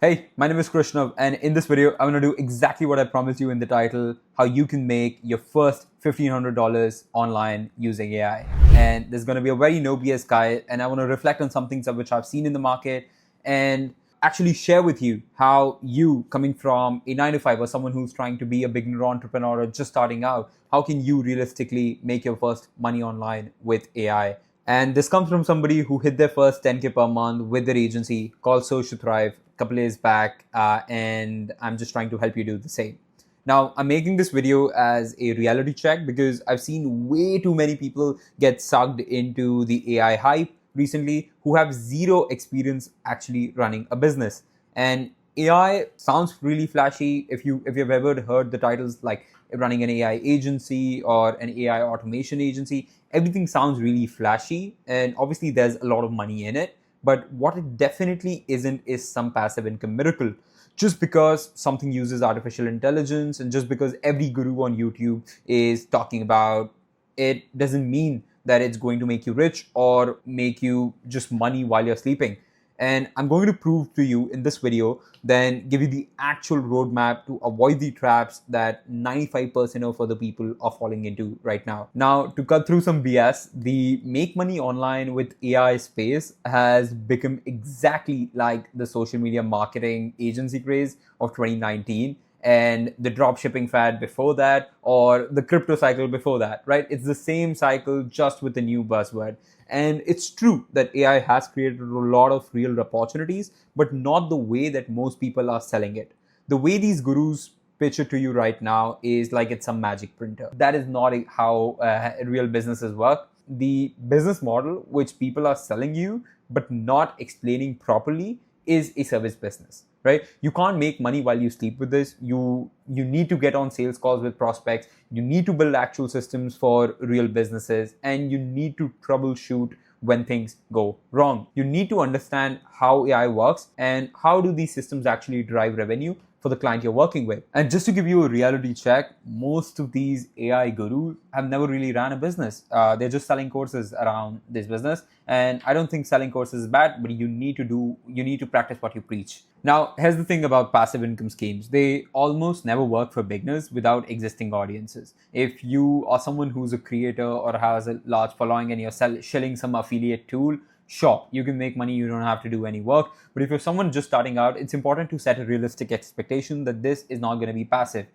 Hey, my name is Krishnav, and in this video, I'm going to do exactly what I promised you in the title, how you can make your first $1,500 online using AI. And there's going to be a very no BS guide, and I want to reflect on some things which I've seen in the market and actually share with you how you, coming from a 9 to 5 or someone who's trying to be a beginner entrepreneur or just starting out, how can you realistically make your first money online with AI? And this comes from somebody who hit their first 10K per month with their agency called Social Thrive a couple days back, and I'm just trying to help you do the same. Now, I'm making this video as a reality check because I've seen way too many people get sucked into the AI hype recently who have zero experience actually running a business. And AI sounds really flashy. If you've ever heard the titles like running an AI agency or an AI automation agency, everything sounds really flashy, and obviously there's a lot of money in it. But what it definitely isn't is some passive income miracle. Just because something uses artificial intelligence and just because every guru on YouTube is talking about it doesn't mean that it's going to make you rich or make you just money while you're sleeping. And I'm going to prove to you in this video, then give you the actual roadmap to avoid the traps that 95% of other people are falling into right now. Now, to cut through some BS, the make money online with AI space has become exactly like the social media marketing agency craze of 2019 and the drop shipping fad before that, or the crypto cycle before that, right? It's the same cycle, just with a new buzzword. And it's true that AI has created a lot of real opportunities, but not the way that most people are selling it. The way these gurus pitch it to you right now is like it's some magic printer. That is not how real businesses work. The business model which people are selling you but not explaining properly is a service business, right? You can't make money while you sleep with this. You need to get on sales calls with prospects. You need to build actual systems for real businesses, and you need to troubleshoot when things go wrong. You need to understand how AI works and how do these systems actually drive revenue for the client you're working with. And just to give you a reality check, most of these AI gurus have never really ran a business. They're just selling courses around this business. And I don't think selling courses is bad, but you need to practice what you preach. Now, here's the thing about passive income schemes. They almost never work for beginners without existing audiences. If you are someone who's a creator or has a large following and you're selling some affiliate tool, sure, you can make money, you don't have to do any work. But if you're someone just starting out, it's important to set a realistic expectation that this is not going to be passive.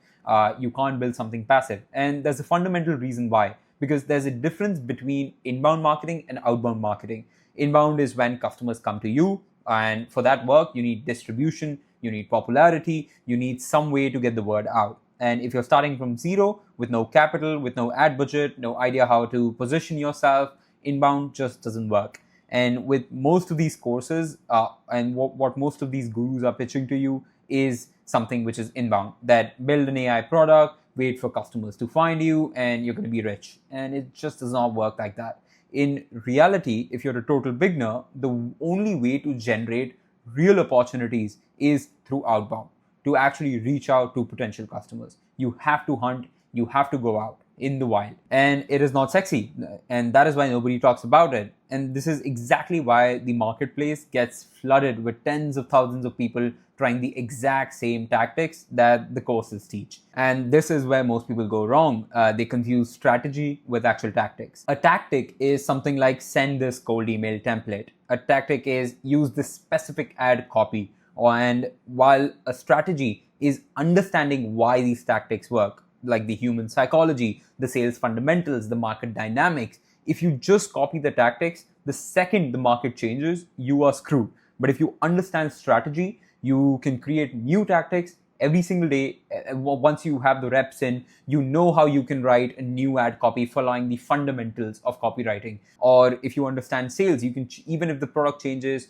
You can't build something passive. And there's a fundamental reason why. Because there's a difference between inbound marketing and outbound marketing. Inbound is when customers come to you, and for that work, you need distribution, you need popularity, you need some way to get the word out. And if you're starting from zero with no capital, with no ad budget, no idea how to position yourself, inbound just doesn't work. And with most of these courses, and what most of these gurus are pitching to you is something which is inbound, that build an AI product, wait for customers to find you, and you're going to be rich. And it just does not work like that. In reality, if you're a total beginner, the only way to generate real opportunities is through outbound, to actually reach out to potential customers. You have to hunt, you have to go out in the wild. And it is not sexy. And that is why nobody talks about it. And this is exactly why the marketplace gets flooded with tens of thousands of people trying the exact same tactics that the courses teach. And this is where most people go wrong. They confuse strategy with actual tactics. A tactic is something like send this cold email template. A tactic is use this specific ad copy. And while a strategy is understanding why these tactics work, like the human psychology, the sales fundamentals, the market dynamics. If you just copy the tactics, the second the market changes, you are screwed. But if you understand strategy, you can create new tactics every single day. Once you have the reps in, you know how you can write a new ad copy following the fundamentals of copywriting. Or if you understand sales, you can, even if the product changes,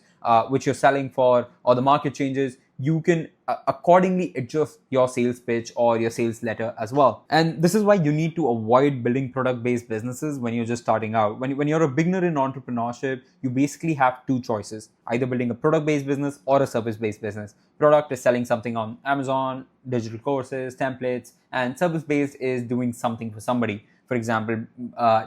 which you're selling for, or the market changes, you can accordingly adjust your sales pitch or your sales letter as well. And this is why you need to avoid building product-based businesses when you're just starting out. When you're a beginner in entrepreneurship, you basically have two choices, either building a product-based business or a service-based business. Product is selling something on Amazon, digital courses, templates, and service-based is doing something for somebody. For example,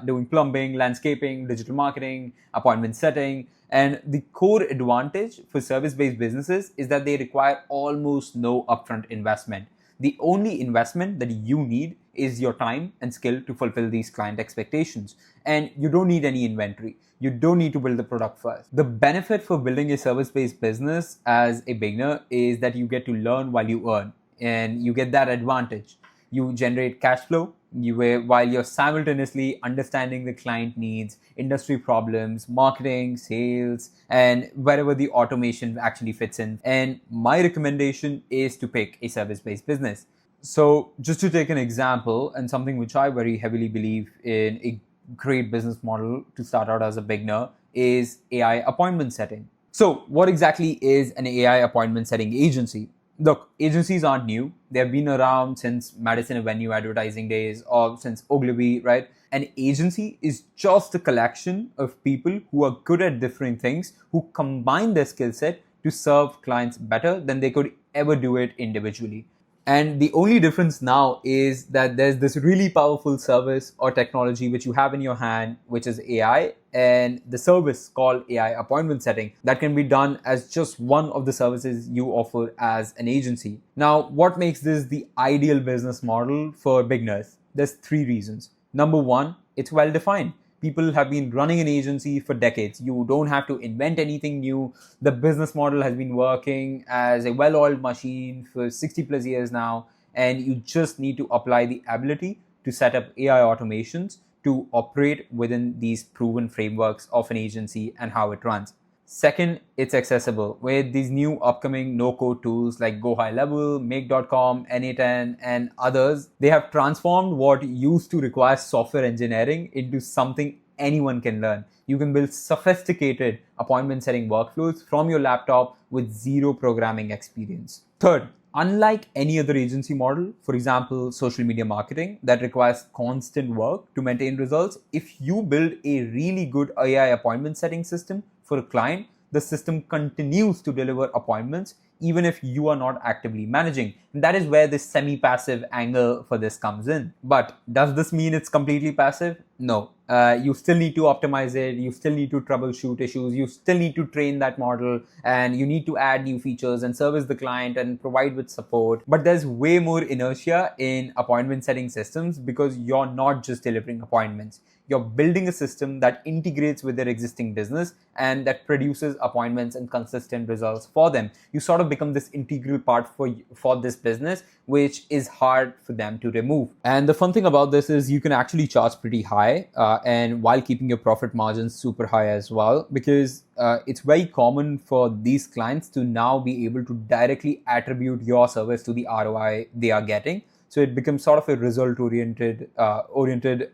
doing plumbing, landscaping, digital marketing, appointment setting. And the core advantage for service-based businesses is that they require almost no upfront investment. The only investment that you need is your time and skill to fulfill these client expectations. And you don't need any inventory. You don't need to build the product first. The benefit for building a service-based business as a beginner is that you get to learn while you earn, and you get that advantage. You generate cash flow while you're simultaneously understanding the client needs, industry problems, marketing, sales, and wherever the automation actually fits in. And my recommendation is to pick a service-based business. So just to take an example, and something which I very heavily believe in, a great business model to start out as a beginner is AI appointment setting. So what exactly is an AI appointment setting agency? Look, agencies aren't new. They've been around since Madison Avenue advertising days or since Ogilvy, right? An agency is just a collection of people who are good at different things, who combine their skill set to serve clients better than they could ever do it individually. And the only difference now is that there's this really powerful service or technology which you have in your hand, which is AI, and the service called AI appointment setting that can be done as just one of the services you offer as an agency. Now, what makes this the ideal business model for beginners? There's 3 reasons. Number 1, it's well defined. People have been running an agency for decades. You don't have to invent anything new. The business model has been working as a well-oiled machine for 60 plus years now, and you just need to apply the ability to set up AI automations to operate within these proven frameworks of an agency and how it runs. Second, it's accessible. With these new upcoming no-code tools like Go High Level, Make.com, N8N, and others, they have transformed what used to require software engineering into something anyone can learn. You can build sophisticated appointment setting workflows from your laptop with zero programming experience. Third, unlike any other agency model, for example, social media marketing that requires constant work to maintain results, if you build a really good AI appointment setting system for a client, the system continues to deliver appointments even if you are not actively managing. And that is where this semi-passive angle for this comes in. But does this mean it's completely passive? No. You still need to optimize it, you still need to troubleshoot issues, you still need to train that model, and you need to add new features and service the client and provide with support. But there's way more inertia in appointment setting systems because you're not just delivering appointments. You're building a system that integrates with their existing business and that produces appointments and consistent results for them. You sort of become this integral part for this business, which is hard for them to remove. And the fun thing about this is you can actually charge pretty high and while keeping your profit margins super high as well, because it's very common for these clients to now be able to directly attribute your service to the ROI they are getting. So it becomes sort of a result-oriented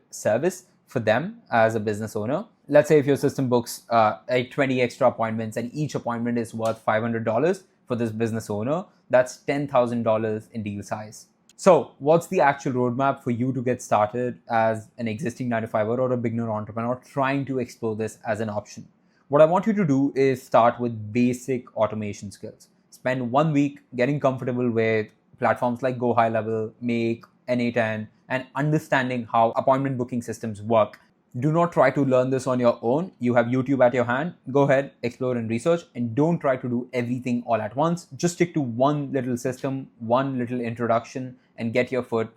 service for them as a business owner. Let's say if your system books 20 extra appointments and each appointment is worth $500 for this business owner, that's $10,000 in deal size. So what's the actual roadmap for you to get started as an existing 9-to-5er or a beginner entrepreneur trying to explore this as an option? What I want you to do is start with basic automation skills. Spend 1 week getting comfortable with platforms like Go High Level, Make, N8N, and understanding how appointment booking systems work. Do not try to learn this on your own. You have YouTube at your hand. Go ahead, explore and research, and don't try to do everything all at once. Just stick to one little system, one little introduction, and get your foot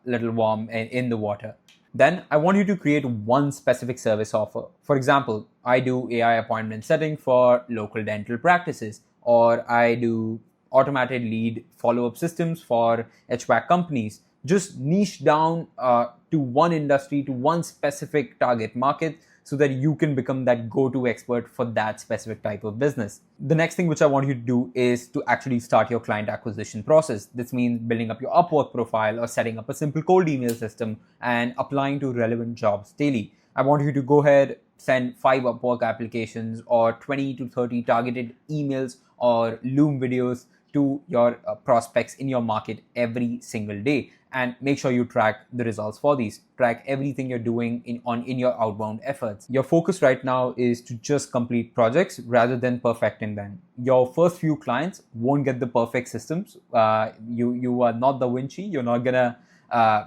little warm in the water. Then I want you to create one specific service offer. For example, I do AI appointment setting for local dental practices, or I do automated lead follow-up systems for HVAC companies. Just niche down to one industry, to one specific target market, so that you can become that go-to expert for that specific type of business. The next thing which I want you to do is to actually start your client acquisition process. This means building up your Upwork profile or setting up a simple cold email system and applying to relevant jobs daily. I want you to go ahead, send 5 Upwork applications or 20 to 30 targeted emails or Loom videos to your prospects in your market every single day, and make sure you track the results for these. Track everything you're doing in your outbound efforts. Your focus right now is to just complete projects rather than perfecting them. Your first few clients won't get the perfect systems. You are not Da Vinci. You're not gonna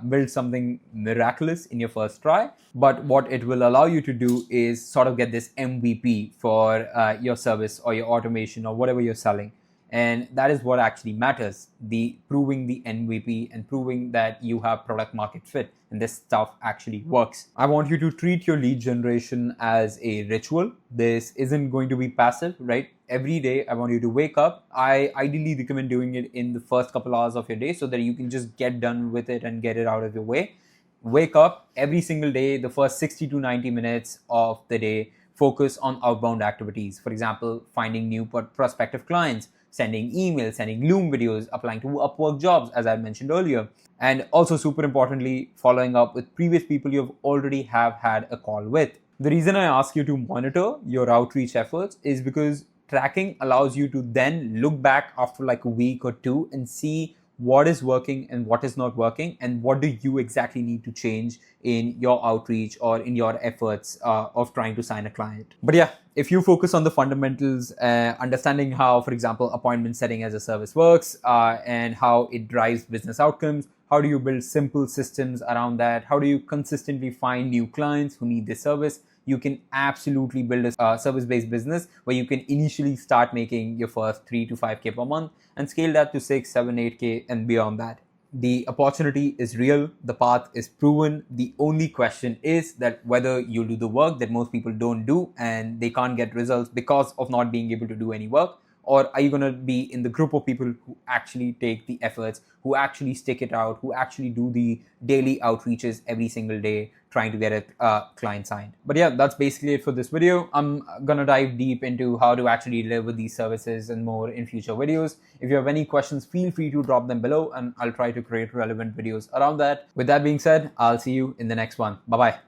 build something miraculous in your first try. But what it will allow you to do is sort of get this MVP for your service or your automation or whatever you're selling. And that is what actually matters, the proving the MVP and proving that you have product market fit and this stuff actually works. I want you to treat your lead generation as a ritual. This isn't going to be passive, right? Every day I want you to wake up. I ideally recommend doing it in the first couple hours of your day so that you can just get done with it and get it out of your way. Wake up every single day, the first 60 to 90 minutes of the day, focus on outbound activities. For example, finding new prospective clients, sending emails, sending Loom videos, applying to Upwork jobs, as I mentioned earlier. And also super importantly, following up with previous people you have already have had a call with. The reason I ask you to monitor your outreach efforts is because tracking allows you to then look back after like a week or two and see what is working and what is not working, and what do you exactly need to change in your outreach or in your efforts of trying to sign a client. But yeah, if you focus on the fundamentals, understanding how, for example, appointment setting as a service works and how it drives business outcomes, how do you build simple systems around that, how do you consistently find new clients who need this service, you can absolutely build a service-based business where you can initially start making your first 3 to 5K per month and scale that to 6, 7, 8K and beyond that. The opportunity is real. The path is proven. The only question is that whether you do the work that most people don't do and they can't get results because of not being able to do any work, or are you going to be in the group of people who actually take the efforts, who actually stick it out, who actually do the daily outreaches every single day trying to get a client signed. But yeah, that's basically it for this video. I'm going to dive deep into how to actually deliver these services and more in future videos. If you have any questions, feel free to drop them below and I'll try to create relevant videos around that. With that being said, I'll see you in the next one. Bye-bye.